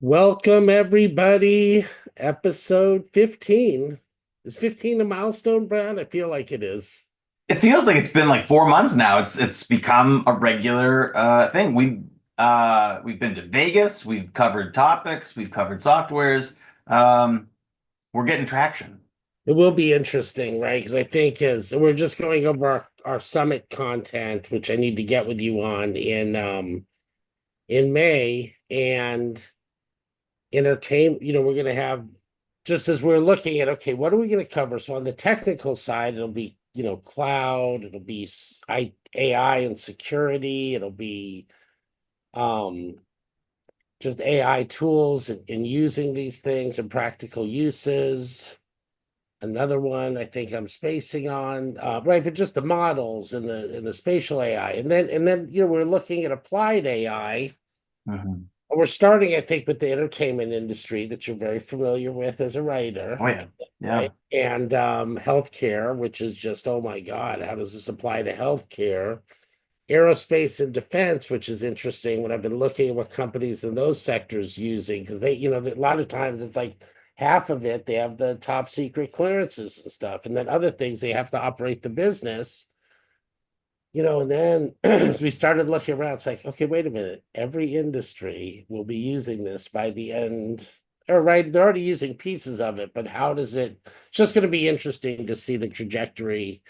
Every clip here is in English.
Welcome, everybody. Episode 15. Is 15 a milestone, Brad? I feel like it is. It feels like it's been like 4 months now. It's become a regular thing. We've been to Vegas, we've covered topics, we've covered softwares. Um, we're getting traction. It will be interesting, right? Because I think as we're just going over our summit content, which I need to get with you on in May, and entertain, we're gonna have just as we're looking at, okay, what are we gonna cover? So on the technical side, it'll be, cloud, it'll be AI and security, it'll be um just AI tools and using these things and practical uses. Another one I think I'm spacing on, right, but just the models and the spatial AI. And then we're looking at applied AI. Mhm. We're starting, I think, with the entertainment industry that you're very familiar with as a writer, Oh yeah. right? Yeah. And healthcare, which is just, oh my God, how does this apply to healthcare? Aerospace and defense, which is interesting when I've been looking at what companies in those sectors using, because they, a lot of times it's like half of it, they have the top secret clearances and stuff. And then other things, they have to operate the business, and then as we started looking around, it's like, okay, wait a minute, every industry will be using this by the end. Or right, they're already using pieces of it, but how does it? It's just going to be interesting to see the trajectory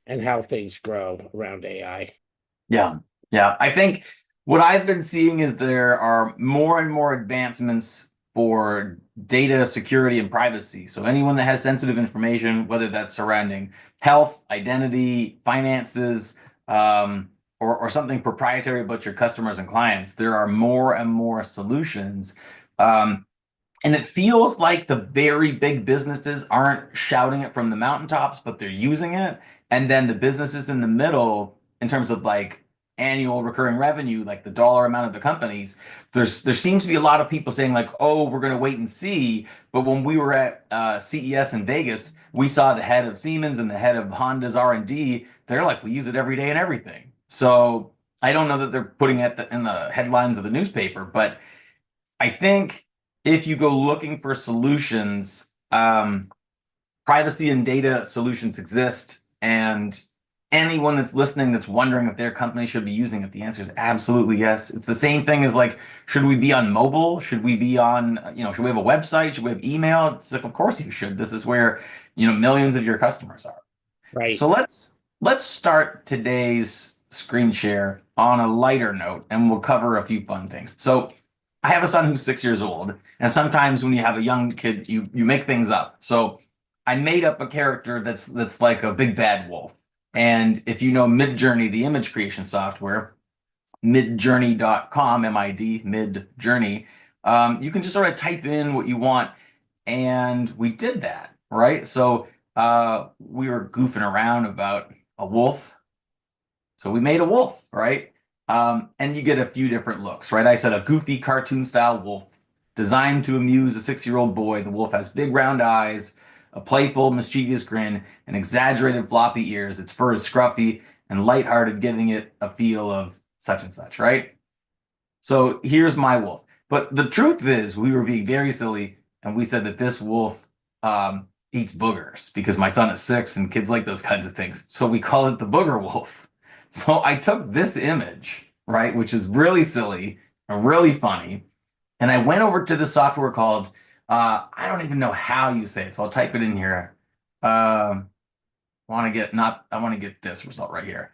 and how things grow around AI. Yeah. Yeah. I think what I've been seeing is there are more and more advancements for data security and privacy. So anyone that has sensitive information, whether that's surrounding health, identity, finances, or something proprietary about your customers and clients, there are more and more solutions. Um, and it feels like the very big businesses aren't shouting it from the mountaintops, but they're using it. And then the businesses in the middle, in terms of like annual recurring revenue, like the dollar amount of the companies, there seems to be a lot of people saying like, oh, we're going to wait and see. But when we were at CES in Vegas, we saw the head of Siemens and the head of Honda's R&D. They're like, we use it every day and everything. So I don't know that they're putting it in the headlines of the newspaper, but I think if you go looking for solutions, privacy and data solutions exist. And anyone that's listening that's wondering if their company should be using it, the answer is absolutely yes. It's the same thing as like, should we be on mobile? Should we be on, should we have a website? Should we have email? It's like, of course you should. This is where, millions of your customers are. Right. So let's start today's screen share on a lighter note, and we'll cover a few fun things. So I have a son who's 6 years old, and sometimes when you have a young kid, you make things up. So I made up a character that's like a big bad wolf. And if you know Midjourney, the image creation software, midjourney.com, M-I-D, Midjourney, you can just sort of type in what you want, and we did that, right? So we were goofing around about a wolf. So we made a wolf, right? And you get a few different looks, right? I said a goofy cartoon style wolf designed to amuse a 6-year-old boy. The wolf has big round eyes, a playful, mischievous grin, and exaggerated floppy ears. Its fur is scruffy and lighthearted, giving it a feel of such and such, right? So here's my wolf. But the truth is, we were being very silly, and we said that this wolf eats boogers because my son is 6 and kids like those kinds of things. So we call it the booger wolf. So I took this image, right, which is really silly and really funny, and I went over to the software called I don't even know how you say it, so I'll type it in here. I want to get this result right here.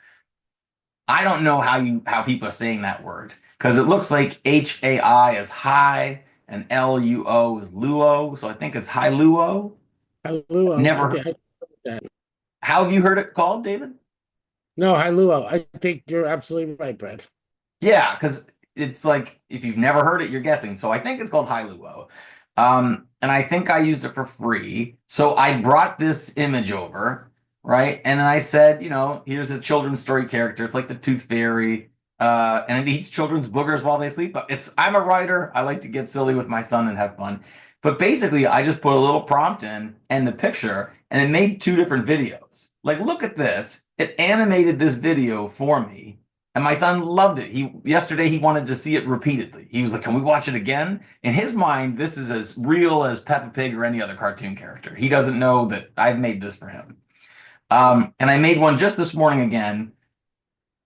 I don't know how people are saying that word because it looks like HAI is high and LUO is luo, so I think it's high luo. Hi, I Never. think I that. How have you heard it called, David? No, hi, Luo. I think you're absolutely right, Brad. Yeah, because it's like if you've never heard it, you're guessing. So I think it's called high luo. And I think I used it for free. So I brought this image over, right? And then I said, here's a children's story character. It's like the Tooth Fairy. And it eats children's boogers while they sleep. I'm a writer. I like to get silly with my son and have fun. But basically, I just put a little prompt in and the picture, and it made two different videos. Like, look at this. It animated this video for me. And my son loved it. Yesterday he wanted to see it repeatedly. He was like, "Can we watch it again?" In his mind, this is as real as Peppa Pig or any other cartoon character. He doesn't know that I've made this for him. And I made one just this morning again,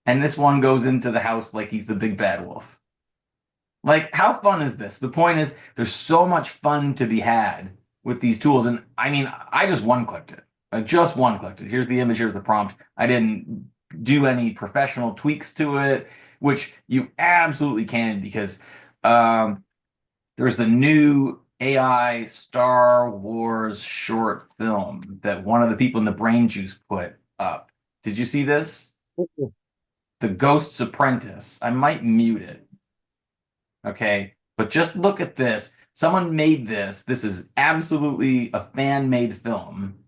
and this one goes into the house like he's the big bad wolf. Like, how fun is this? The point is, there's so much fun to be had with these tools. And I mean, I just one-clicked it. I just one-clicked it. Here's the image, here's the prompt. I didn't do any professional tweaks to it, which you absolutely can, because there's the new AI Star Wars short film that one of the people in the Brain Juice put up. Did you see this? The Ghost's Apprentice. I might mute it. Okay, but just look at this. Someone made this. This is absolutely a fan-made film.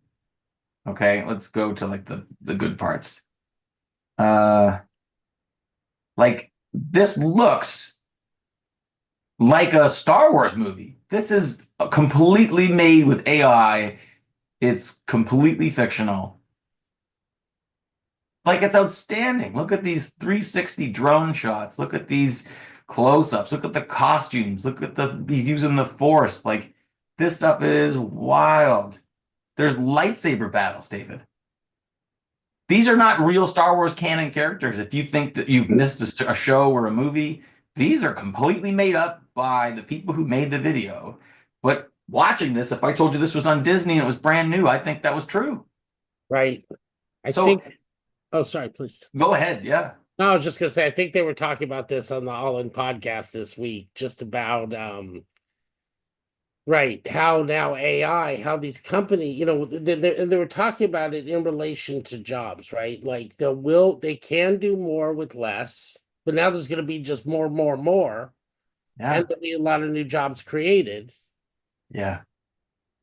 Okay, let's go to like the good parts. Like this looks like a Star Wars movie. This is completely made with AI. It's completely fictional. Like, it's outstanding. Look at these 360 drone shots. Look at these close-ups. Look at the costumes. Look at he's using the Force. Like, this stuff is wild. There's lightsaber battles, David. These are not real Star Wars canon characters. If you think that you've missed a show or a movie, these are completely made up by the people who made the video. But watching this, if I told you this was on Disney and it was brand new, I think that was true. Right. I So think. Oh, sorry, please. go ahead. Yeah. No, I was just gonna say, I think they were talking about this on the All In podcast this week, just about right, how now AI, how these company, they were talking about it in relation to jobs, right? Like they can do more with less, but now there's gonna be just more, Yeah. and there'll be a lot of new jobs created. Yeah.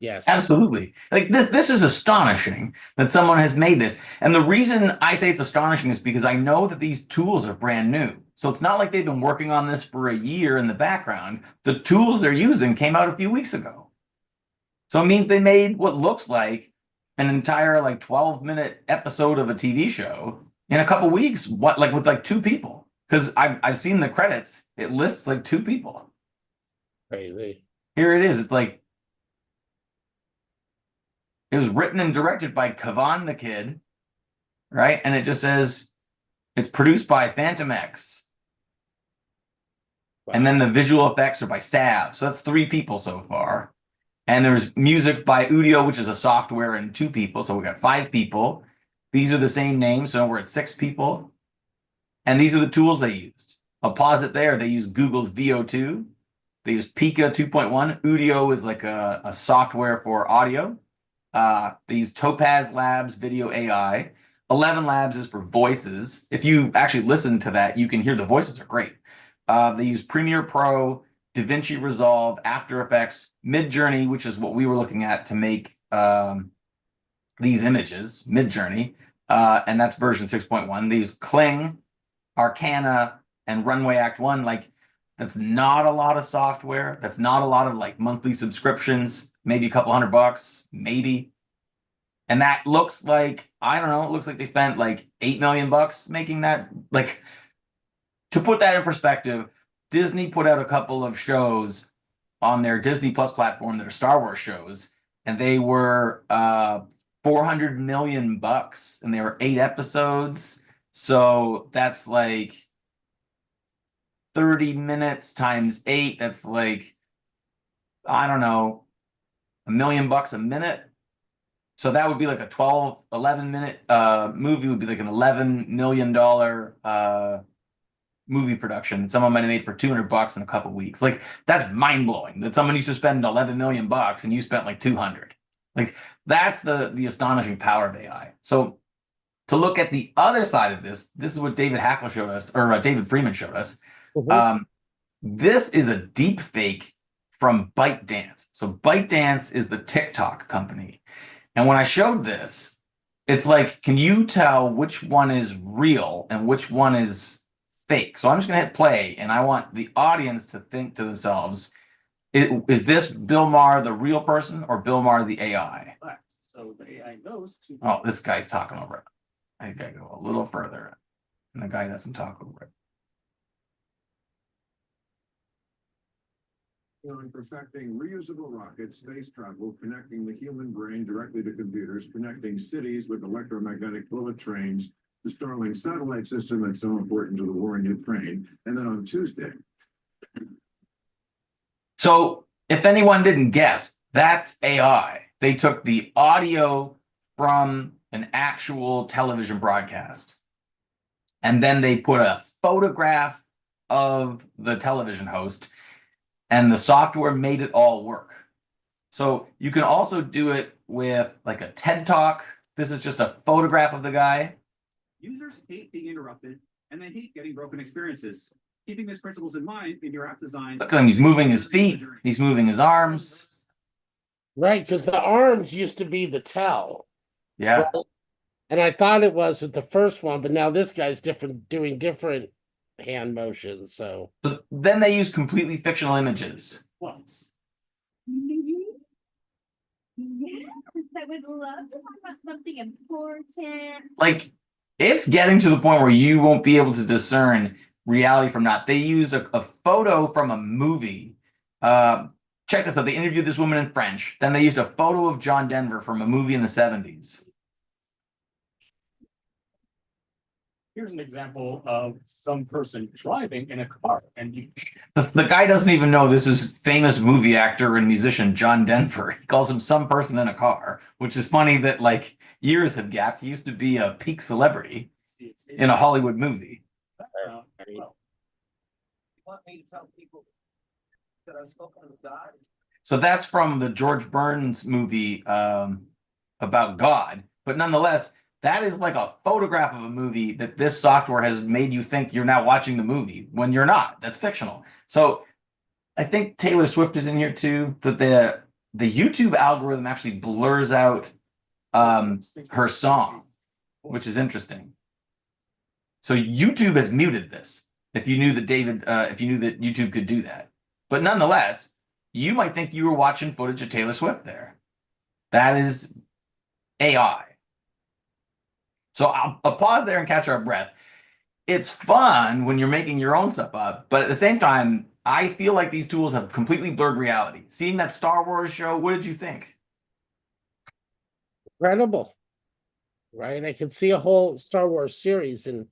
Yes. Absolutely. Like this is astonishing that someone has made this. And the reason I say it's astonishing is because I know that these tools are brand new. So it's not like they've been working on this for a year in the background. The tools they're using came out a few weeks ago. So it means they made what looks like an entire like 12-minute episode of a TV show in a couple weeks, with like two people. Because I've seen the credits. It lists like two people. Crazy. Here it is. It's like it was written and directed by Kavan the Kid, right? And it just says it's produced by Phantom X. Wow. And then the visual effects are by Sav. So that's three people so far. And there's music by Udio, which is a software, and two people. So we got five people. These are the same names. So we're at six people. And these are the tools they used. I'll pause it there. They use Google's VO2. They use Pika 2.1. Udio is like a software for audio. They use Topaz Labs Video AI. 11 Labs is for voices. If you actually listen to that, you can hear the voices are great. They use Premiere Pro, DaVinci Resolve, After Effects, Midjourney, which is what we were looking at to make these images, Midjourney, and that's version 6.1. They use Kling, Arcana, and Runway Act 1. Like, that's not a lot of software. That's not a lot of like monthly subscriptions, maybe a couple $100, maybe. And that looks like, I don't know, it looks like they spent like $8 million making that. Like, to put that in perspective, Disney put out a couple of shows on their Disney Plus platform that are Star Wars shows, and they were 400 million bucks, and they were 8 episodes. So that's like 30 minutes times 8. That's like, I don't know, $1 million a minute. So that would be like a 11 minute movie would be like an $11 million movie production. Someone might have made for $200 in a couple weeks. Like, that's mind blowing that someone used to spend 11 million bucks and you spent like 200. Like, that's the astonishing power of AI. So to look at the other side of this is what David Hackler showed us, or David Freeman showed us. This is a deep fake from ByteDance. So ByteDance is the TikTok company. And when I showed this, it's like, can you tell which one is real and which one is fake? So I'm just going to hit play, and I want the audience to think to themselves, is this Bill Maher the real person or Bill Maher the AI? So the AI knows to. Oh, this guy's talking over it. I gotta go a little further. and the guy doesn't talk over it. On perfecting reusable rockets, space travel, connecting the human brain directly to computers, connecting cities with electromagnetic bullet trains, the Starlink satellite system that's so important to the war in Ukraine. And then on Tuesday. So if anyone didn't guess, that's AI. They took the audio from an actual television broadcast, and then they put a photograph of the television host, and the software made it all work. So you can also do it with like a TED Talk. This is just a photograph of the guy. Users hate being interrupted, and they hate getting broken experiences. Keeping these principles in mind in your app design. Look at him. He's moving his feet. He's moving his arms. Right, because the arms used to be the tell. Yeah. Right? And I thought it was with the first one, but now this guy's different, doing different hand motions. So then they use completely fictional images. Once. Yes, I would love to talk about something important. Like, it's getting to the point where you won't be able to discern reality from not. They use a photo from a movie. Check this out. They interviewed this woman in French. Then they used a photo of John Denver from a movie in the 70s. Here's an example of some person driving in a car, and The guy doesn't even know this is famous movie actor and musician John Denver. He calls him some person in a car, which is funny that like years have gapped. He used to be a peak celebrity in a Hollywood movie. You want me to tell people that I've spoken with God? So that's from the George Burns movie about God. But nonetheless, that is like a photograph of a movie that this software has made you think you're now watching the movie when you're not. That's fictional. So I think Taylor Swift is in here too, that the YouTube algorithm actually blurs out her song, which is interesting. So YouTube has muted this. If you knew that if you knew that YouTube could do that. But nonetheless, you might think you were watching footage of Taylor Swift there. That is AI. So I'll pause there and catch our breath. It's fun when you're making your own stuff up, but at the same time, I feel like these tools have completely blurred reality. Seeing that Star Wars show, what did you think? incredible, right? I could see a whole Star Wars series, and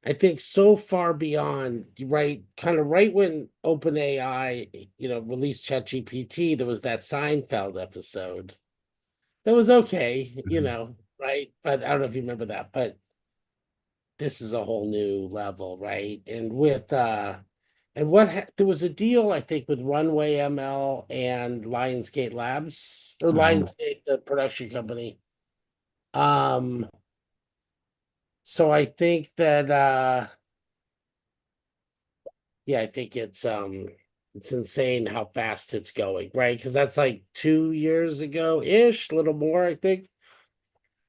I think so far beyond, right? Kind of right when OpenAI, released ChatGPT, there was that Seinfeld episode. That was okay, right? But I don't know if you remember that, but this is a whole new level, right? And with there was a deal, I think, with Runway ML and Lionsgate Labs or Lionsgate, the production company. So I think that I think it's insane how fast it's going, right? Because that's like 2 years ago ish, a little more, I think.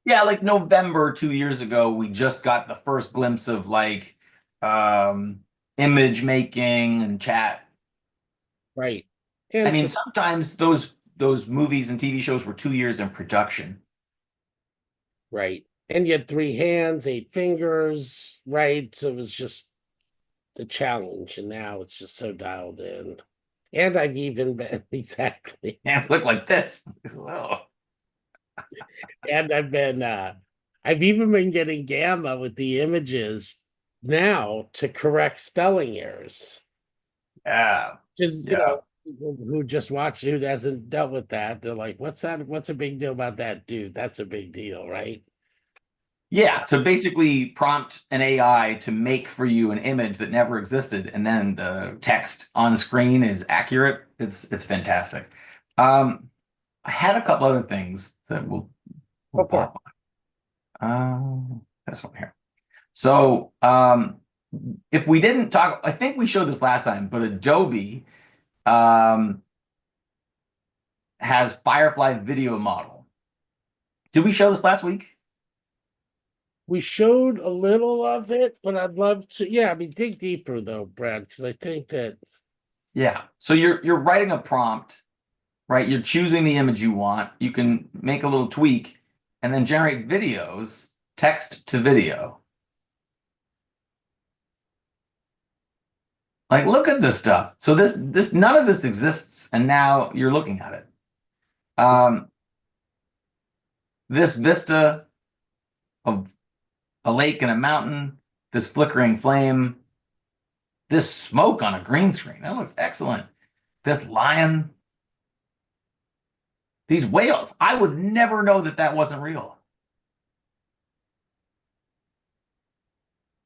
Yeah, like November 2 years ago, we just got the first glimpse of like image making and chat. Right. I mean, sometimes those movies and TV shows were 2 years in production. Right. And you had 3 hands, 8 fingers, right? So it was just the challenge, and now it's just so dialed in. And I've even been exactly. Hands look like this. Oh. And I've even been getting Gamma with the images now to correct spelling errors. Yeah. Just people who just watch, who hasn't dealt with that, they're like, what's that? What's a big deal about that? Dude, that's a big deal, right? Yeah, to basically prompt an AI to make for you an image that never existed, and then the text on screen is accurate. It's fantastic. I had a couple other things that we'll pop on. This one here. So if we didn't talk, I think we showed this last time, but Adobe has Firefly video model. Did we show this last week? We showed a little of it, but I'd love to. Yeah, I mean, dig deeper though, Brad, because I think that. Yeah. So you're writing a prompt, right? You're choosing the image you want. You can make a little tweak and then generate videos, text to video. Like, look at this stuff. So this none of this exists, and now you're looking at it. This vista of a lake and a mountain, this flickering flame, this smoke on a green screen. That looks excellent. This lion, these whales. I would never know that that wasn't real.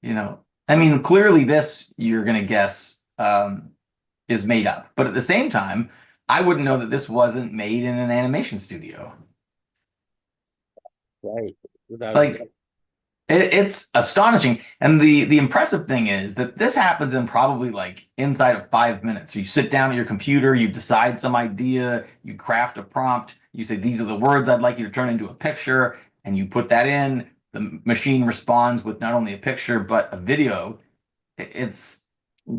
You know, I mean, clearly this you're going to guess is made up. But at the same time, I wouldn't know that this wasn't made in an animation studio. Right. Like, it's astonishing. And the impressive thing is that this happens in probably like inside of 5 minutes. So you sit down at your computer, you decide some idea, you craft a prompt, you say, these are the words I'd like you to turn into a picture, and you put that in. The machine responds with not only a picture, but a video. It's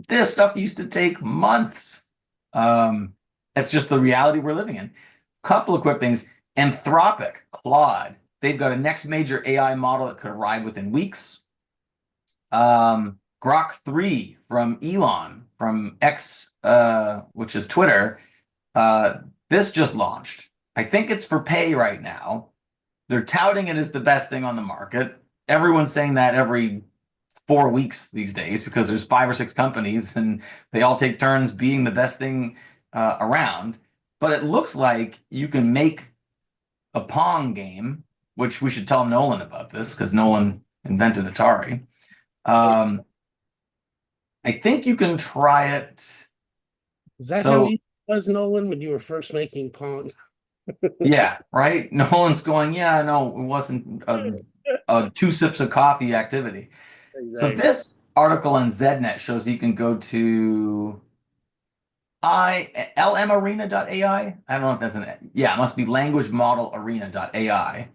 this stuff used to take months. It's just the reality we're living in. Couple of quick things. Anthropic, Claude, they've got a next major AI model that could arrive within weeks. Grok 3 from Elon, from X, which is Twitter. This just launched. I think it's for pay right now. They're touting it as the best thing on the market. Everyone's saying that every 4 weeks these days because there's 5 or 6 companies and they all take turns being the best thing around. But it looks like you can make a Pong game, which we should tell Nolan about this because Nolan invented Atari. I think you can try it. Is that So- how you was, Nolan, when you were first making Pong? Yeah, right. Nolan's going, yeah, no, it wasn't a 2 sips of coffee activity. So this article on ZNet shows you can go to lmarena.ai. I don't know if that's it must be language model arena.ai.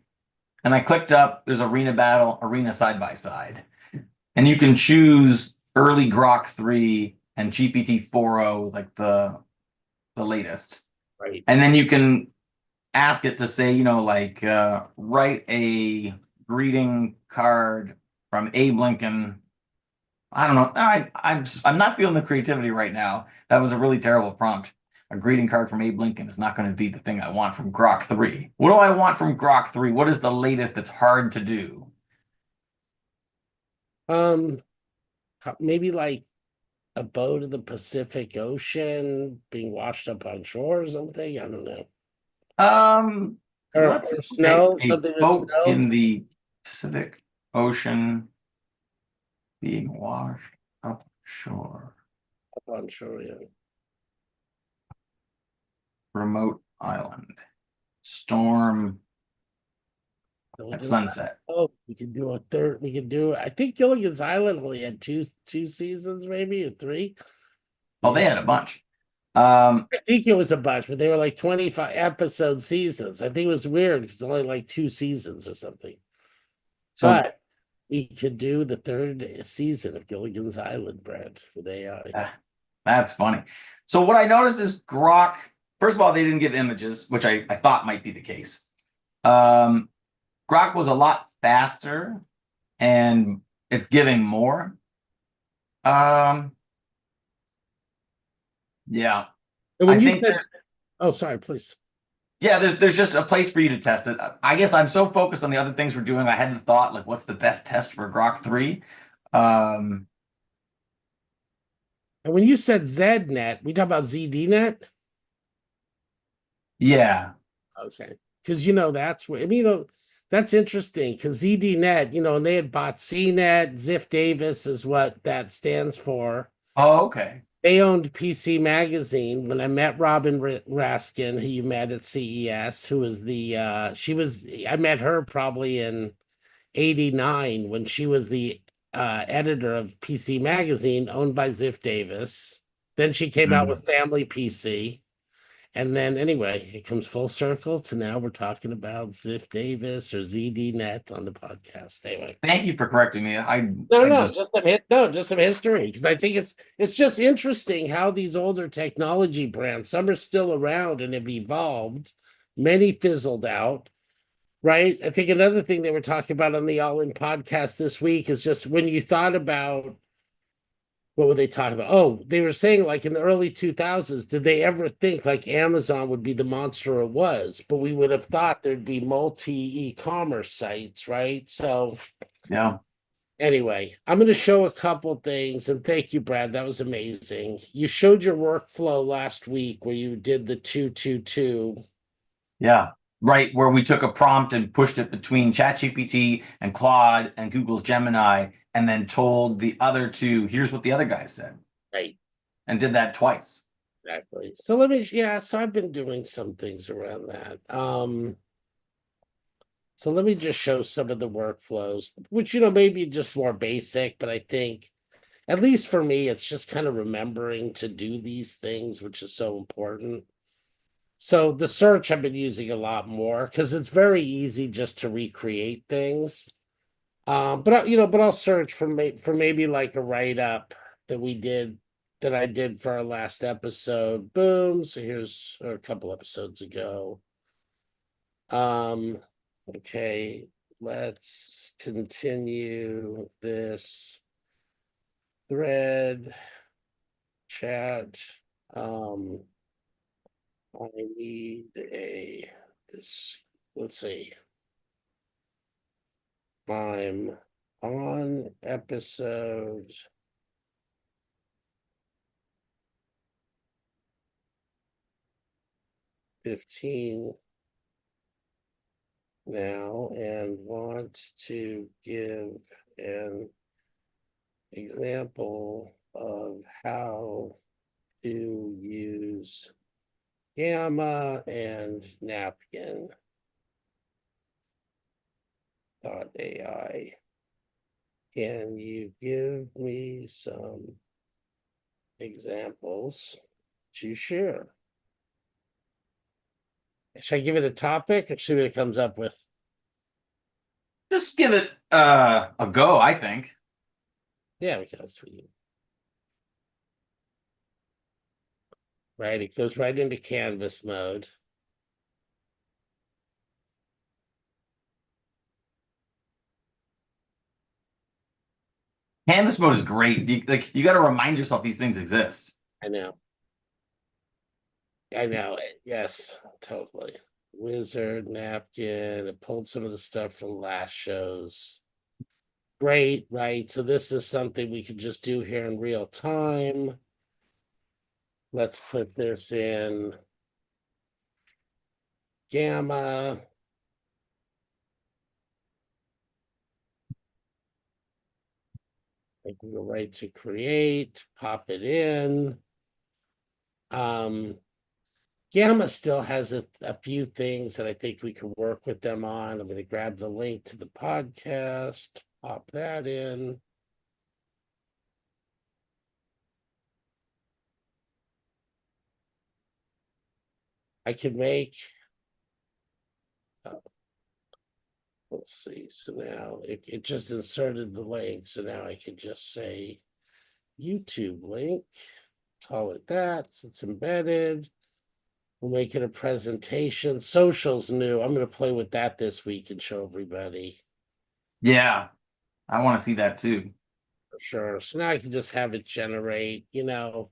And I clicked up, there's arena battle, arena side by side. And you can choose early Grok 3 and GPT 4.0, like the latest. Right. And then you can ask it to say, like write a greeting card from Abe Lincoln. I don't know. I'm not feeling the creativity right now. That was a really terrible prompt. A greeting card from Abe Lincoln is not going to be the thing I want from Grok 3. What do I want from Grok 3? What is the latest that's hard to do? Maybe like a boat in the Pacific Ocean being washed up on shore or something. I don't know. Let's Or snow, a something with boat snow. in the Pacific Ocean being washed up shore. Up on shore, yeah. Remote island. Storm at sunset. Oh, we could do a third. We could do. I think Gilligan's Island only had two seasons, maybe or 3. Oh, they had a bunch. I think it was a bunch, but they were like 25 episode seasons. I think it was weird because it's only like 2 seasons or something. So But we could do the 3rd season of Gilligan's Island, Brad, for the AI. that's funny. So what I noticed is Grok, first of all, they didn't give images, which I thought might be the case. Grok was a lot faster and it's giving more. Yeah. And when I you think said, oh, sorry, please. Yeah, there's just a place for you to test it. I guess I'm so focused on the other things we're doing, I hadn't thought like what's the best test for Grok 3. And when you said ZNet, we talk about ZDNet. Yeah. Okay, because that's where that's interesting because ZDNet, and they had bought CNET. Ziff Davis is what that stands for. Oh, okay. They owned PC Magazine. When I met Robin Raskin, who you met at CES, who was I met her probably in '89 when she was the editor of PC Magazine, owned by Ziff Davis. Then she came out with Family PC. And then anyway, it comes full circle to now we're talking about Ziff Davis or ZDNet on the podcast. Anyway, Thank you for correcting me. just some history because I think it's just interesting how these older technology brands, some are still around and have evolved, many fizzled out. Right. I think another thing they were talking about on the All In podcast this week is just when you thought about what were they talking about? Oh, they were saying like in the early 2000s, did they ever think like Amazon would be the monster it was? But we would have thought there'd be multi e-commerce sites, right? So Yeah. anyway, I'm going to show a couple things, and thank you, Brad. That was amazing. You showed your workflow last week where you did the 222. Yeah. Right. Where we took a prompt and pushed it between ChatGPT and Claude and Google's Gemini, and then told the other two, here's what the other guy said, Right, and did that twice. exactly. So let me, yeah, so I've been doing some things around that. So let me just show some of the workflows, which, maybe just more basic, but I think, at least for me, it's just kind of remembering to do these things, which is so important. So the search I've been using a lot more because it's very easy just to recreate things. But I'll search for maybe like a write up that we did that I did for our last episode. Boom. So here's or a couple episodes ago. Okay, let's continue this thread chat. I need this. Let's see. I'm on episode 15 now and want to give an example of how to use Gamma and Napkin.ai. Can you give me some examples to share? Should I give it a topic or see what it comes up with? Just give it a go, I think. Yeah, because for you. Right, it goes right into canvas mode. Canvas mode is great. You got to remind yourself these things exist. I know. I know it. Yes, totally. Wizard, napkin. It pulled some of the stuff from last shows. Great, right? So this is something we could just do here in real time. Let's put this in Gamma. I can go right to create, pop it in. Gamma still has a few things that I think we can work with them on. I'm going to grab the link to the podcast, pop that in. I can make, let's see. So now it just inserted the link. So now I can just say YouTube link, call it that. So it's embedded. We'll make it a presentation. Social's new. I'm going to play with that this week and show everybody. Yeah, I want to see that too. For sure. So now I can just have it generate, who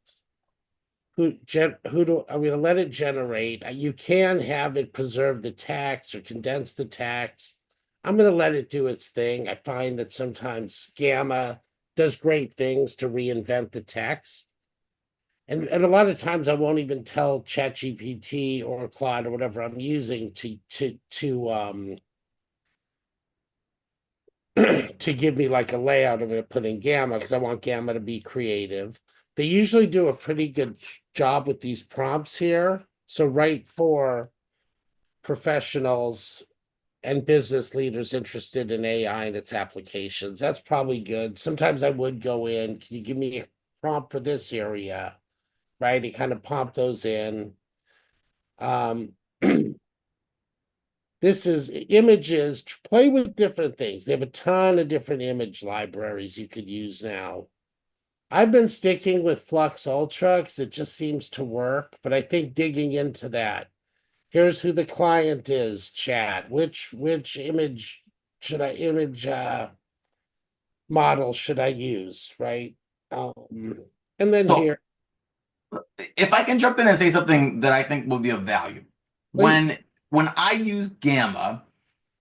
do I'm going to let it generate. You can have it preserve the text or condense the text. I'm going to let it do its thing. I find that sometimes Gamma does great things to reinvent the text. And a lot of times I won't even tell ChatGPT or Claude or whatever I'm using to give me like a layout I'm going to put in Gamma because I want Gamma to be creative. They usually do a pretty good job with these prompts here. So right for professionals and business leaders interested in AI and its applications. That's probably good. Sometimes I would go in, can you give me a prompt for this area? Right? You kind of pump those in. This is images, play with different things. They have a ton of different image libraries you could use now. I've been sticking with Flux Ultra because it just seems to work, but I think digging into that. Here's who the client is, chat. Which image should I model should I use, right? And then So here, if I can jump in and say something that I think will be of value. please. When I use Gamma,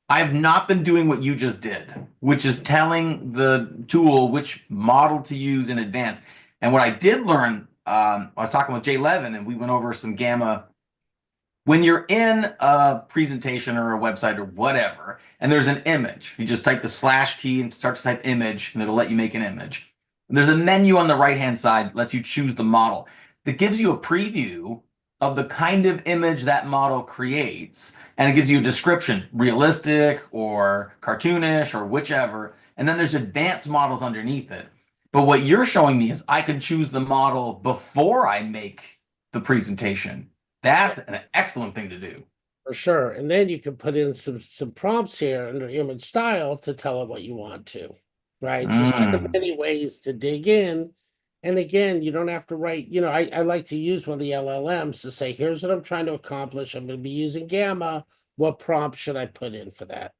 I've not been doing what you just did, which is telling the tool which model to use in advance. And what I did learn, I was talking with Jay Levin, and we went over some Gamma. When you're in a presentation or a website or whatever, and there's an image, you just type the slash key and start to type image, and it'll let you make an image. And there's a menu on the right-hand side that lets you choose the model that gives you a preview of the kind of image that model creates. And it gives you a description, realistic or cartoonish or whichever. And then there's advanced models underneath it. But what you're showing me is I can choose the model before I make the presentation. That's an excellent thing to do. For sure. And then you can put in some prompts here under image style to tell it what you want to, right? So there's kind of Mm. many ways to dig in. And again, you don't have to write, I like to use one of the LLMs to say, here's what I'm trying to accomplish. I'm going to be using Gamma. What prompt should I put in for that?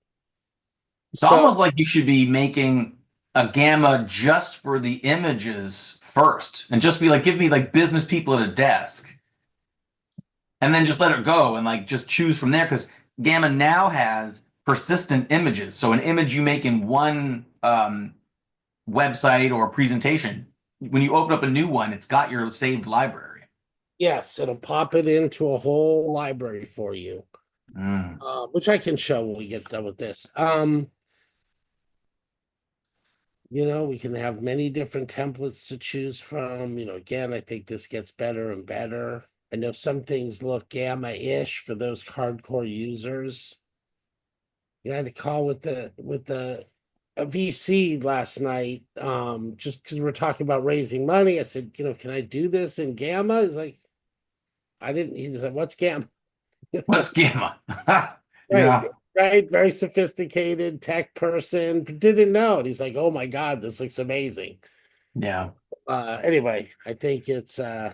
It's So, almost like you should be making a Gamma just for the images first and just be like, give me like business people at a desk and then just let it go and like just choose from there because Gamma now has persistent images. So an image you make in one website or presentation, when you open up a new one, it's got your saved library. yes, it'll pop it into a whole library for you, Mm. which I can show when we get done with this. We can have many different templates to choose from. Again, I think this gets better and better. I know some things look gamma-ish for those hardcore users. I had a call with a VC last night, just because we're talking about raising money. I said, can I do this in gamma? He's like, I didn't. He said, what's gamma? What's Gamma? Right, Yeah. right. Very sophisticated tech person, didn't know. And he's like, oh my God, this looks amazing. Yeah. Anyway, I think So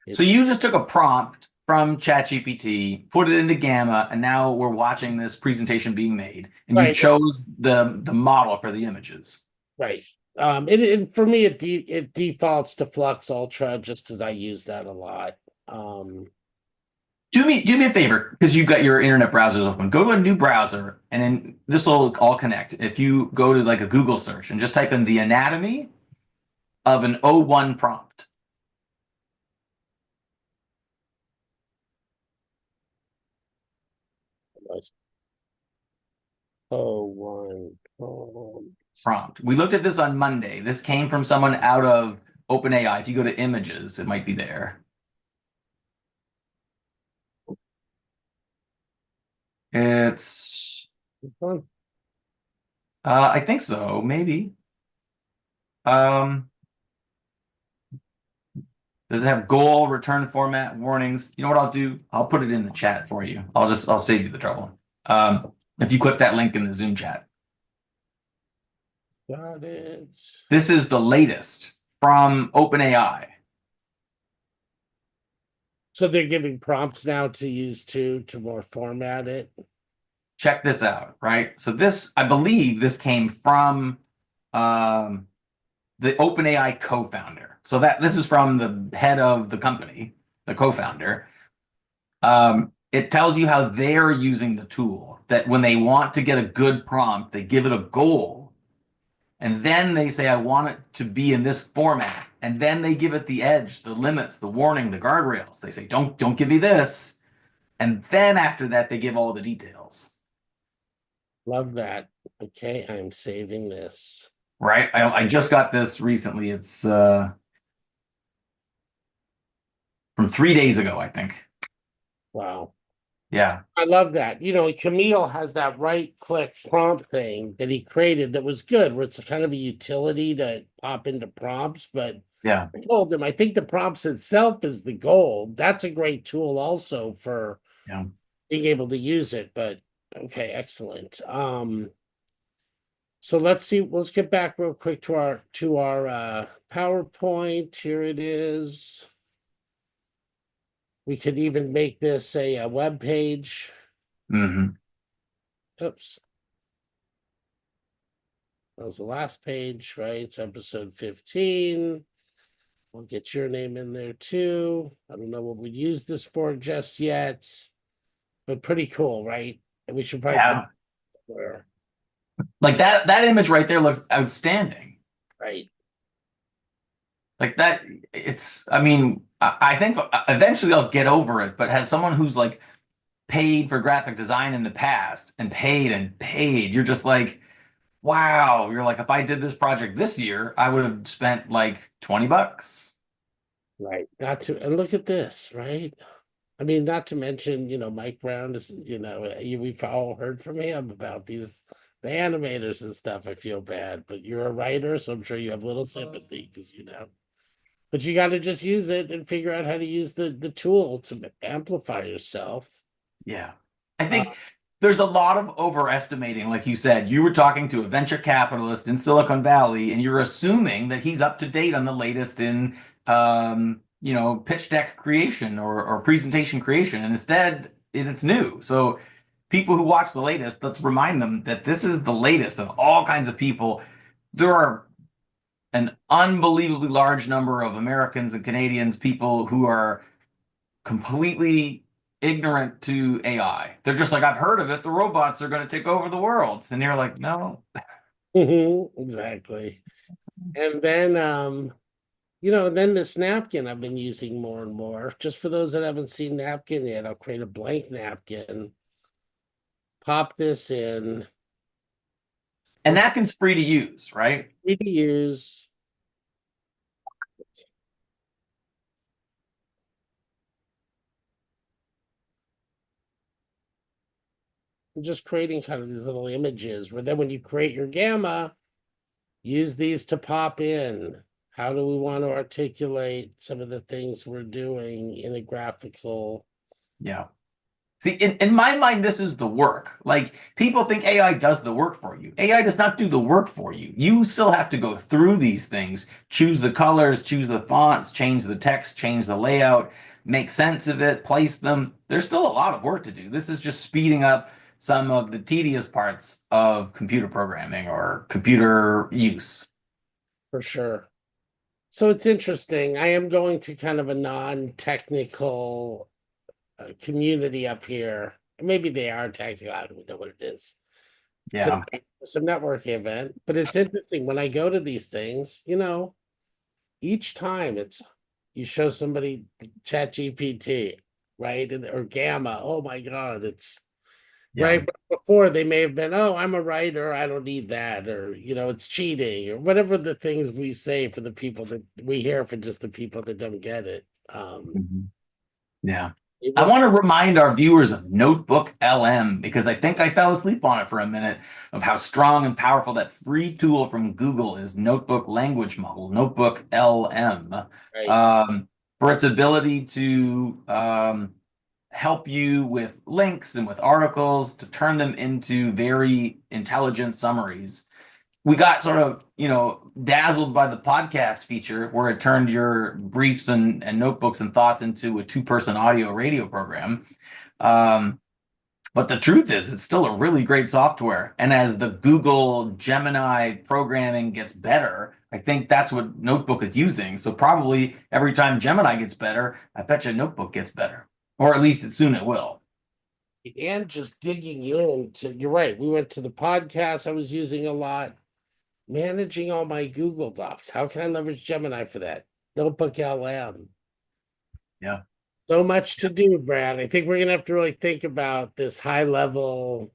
it's you just took a prompt from ChatGPT, put it into Gamma, and now we're watching this presentation being made, and you right, chose the model for the images. right. For me, it defaults to Flux Ultra just because I use that a lot. Do me a favor, because you've got your internet browsers open. Go to a new browser, and then this will all connect. If you go to like a Google search and just type in the anatomy of an O1 prompt. Prompt. We looked at this on Monday. This came from someone out of OpenAI. If you go to images, it might be there. It's, I think so, maybe. Does it have goal, return format, warnings? You know what I'll do? I'll put it in the chat for you. I'll save you the trouble. If you click that link in the Zoom chat. Got it. This is the latest from OpenAI. So they're giving prompts now to use to more format it. Check this out, right? So this, I believe this came from the OpenAI co-founder. So this is from the head of the company, the co-founder. It tells you how they're using the tool, that when they want to get a good prompt, they give it a goal. And then they say, I want it to be in this format. And then they give it the edge, the limits, the warning, the guardrails. They say, don't give me this. And then after that, they give all the details. Love that. Okay, I'm saving this. Right? I just got this recently. It's from 3 days ago, I think. Wow. Yeah. I love that. Camille has that right click prompt thing that he created that was good, where it's a kind of a utility to pop into prompts. But Yeah. I told him, I think the prompts itself is the goal. That's a great tool also for Yeah. being able to use it. But okay, excellent. So let's get back real quick to our PowerPoint. Here it is. We could even make this a web page. Mm-hmm. Oops. That was the last page, right? It's episode 15. We'll get your name in there too. I don't know what we'd use this for just yet, but pretty cool, right? And we should probably put Yeah. it where, Like that image right there looks outstanding. right? Like that, I mean, I think eventually I'll get over it, but as someone who's like paid for graphic design in the past and paid, you're just like, wow, you're like, if I did this project this year, I would have spent like $20. Right. Not to, and look at this, right? I mean, not to mention, Mike Brown is, we've all heard from him about the animators and stuff. I feel bad, but you're a writer, so I'm sure you have little sympathy because but you got to just use it and figure out how to use the tool to amplify yourself. Yeah. I Uh, think there's a lot of overestimating. Like you said, you were talking to a venture capitalist in Silicon Valley, and you're assuming that he's up to date on the latest in, pitch deck creation or presentation creation. And instead, it's new. So people who watch the latest, let's remind them that this is the latest of all kinds of people. There are an unbelievably large number of Americans and Canadians, people who are completely ignorant to AI. They're just like, I've heard of it. The robots are going to take over the world. And you're like, no. exactly. And then, then this napkin I've been using more and more. Just for those that haven't seen napkin yet, I'll create a blank napkin, pop this in. And napkin's free to use, right? Free to use. I'm just creating kind of these little images where then when you create your gamma, use these to pop in. How do we want to articulate some of the things we're doing in a graphical? Yeah. See, in my mind, this is the work. Like people think AI does the work for you. AI does not do the work for you. You still have to go through these things, choose the colors, choose the fonts, change the text, change the layout, make sense of it, place them. There's still a lot of work to do. This is just speeding up some of the tedious parts of computer programming or computer use. For sure. So it's interesting. I am going to kind of a non-technical community up here. Maybe they are technical. I don't know what it is. Yeah. It's a networking event, but it's interesting when I go to these things, each time it's you show somebody Chat GPT, right? Or Gamma. Oh my God, it's Yeah. right. Before they may have been, oh, I'm a writer, I don't need that, or it's cheating, or whatever the things we say for the people that we hear for just the people that don't get it. Mhm. Yeah. It I will- want to remind our viewers of Notebook LM because I think I fell asleep on it for a minute of how strong and powerful that free tool from Google is, Notebook Language Model, Notebook LM, right. for its ability to help you with links and with articles to turn them into very intelligent summaries. We got sort of, dazzled by the podcast feature where it turned your briefs and notebooks and thoughts into a two-person audio radio program. But the truth is, it's still a really great software. And as the Google Gemini programming gets better, I think that's what Notebook is using. So probably every time Gemini gets better, I bet you Notebook gets better. Or at least soon it will. And just digging into, you're right. We went to the podcast I was using a lot, managing all my Google Docs. How can I leverage Gemini for that? Notebook LM. Yeah. So much to do, Brad. I think we're gonna have to really think about this high level.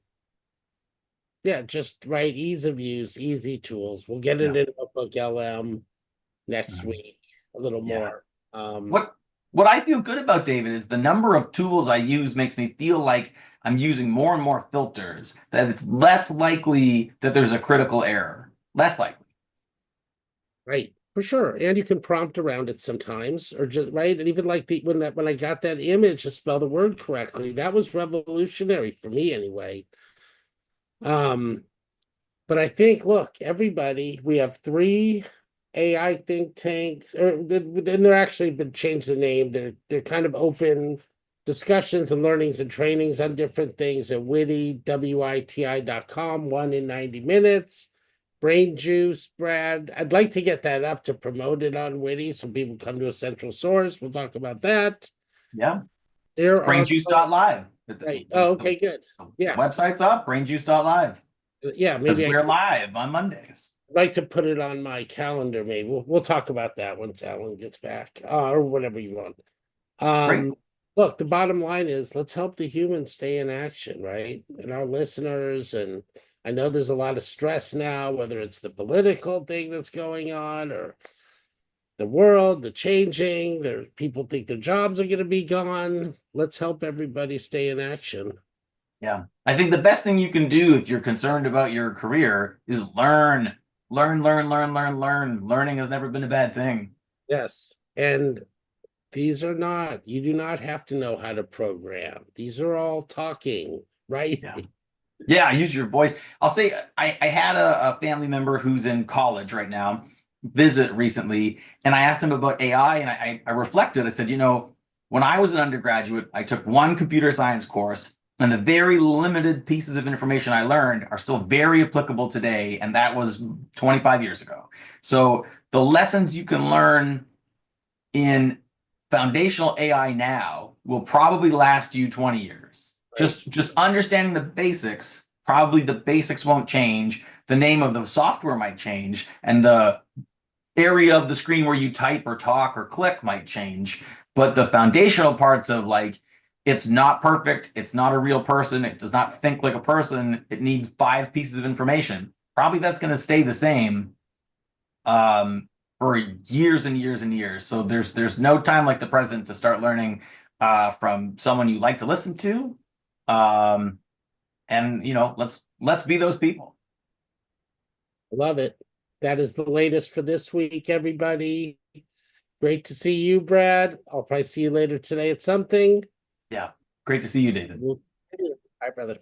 Yeah, just right, ease of use, easy tools. We'll get into Notebook LM next Mhm. week a little Yeah. more. What I feel good about, David, is the number of tools I use makes me feel like I'm using more and more filters, that it's less likely that there's a critical error. Less likely. Right, for sure. And you can prompt around it sometimes, or just right. And even like when I got that image to spell the word correctly, that was revolutionary for me anyway. But I think, look, everybody, we have 3 AI think tanks, and they're actually been changed the name. They're kind of open discussions and learnings and trainings on different things at witty, witi.com, 1 in 90 minutes. brain juice, Brad. I'd like to get that up to promote it on Witty so people come to a central source. We'll talk about that. Yeah. There are Brainjuice.live. right. Oh, okay, good. The Yeah, website's up, brainjuice.live. yeah. Because Maybe we're live on Mondays. I'd like to put it on my calendar. Maybe we'll talk about that once Alan gets back, or whatever you want. Great. Look, the bottom line is let's help the humans stay in action, right? And our listeners, and I know there's a lot of stress now, whether it's the political thing that's going on or the world, the changing, there people think their jobs are gonna be gone. Let's help everybody stay in action. Yeah. I think the best thing you can do if you're concerned about your career is learn. Learn, learn, learn, learn, learn. Learning has never been a bad thing. Yes. And these are not, you do not have to know how to program. These are all talking, right? Yeah. Yeah, use your voice. I'll say I had a family member who's in college right now visit recently, and I asked him about AI, and I reflected. I said, you know, when I was an undergraduate, I took one computer science course, and the very limited pieces of information I learned are still very applicable today, and that was 25 years ago. So the lessons you can learn in foundational AI now will probably last you 20 years. Just understanding the basics, probably the basics won't change. The name of the software might change, and the area of the screen where you type or talk or click might change. But the foundational parts of like, it's not perfect, it's not a real person, it does not think like a person, it needs 5 pieces of information. Probably that's going to stay the same for years and years and years. So there's no time like the present to start learning from someone you like to listen to. And you know, let's be those people. Love it. That is the latest for this week, everybody. Great to see you, Brad. I'll probably see you later today at something. Yeah, great to see you, David. Bye, brother.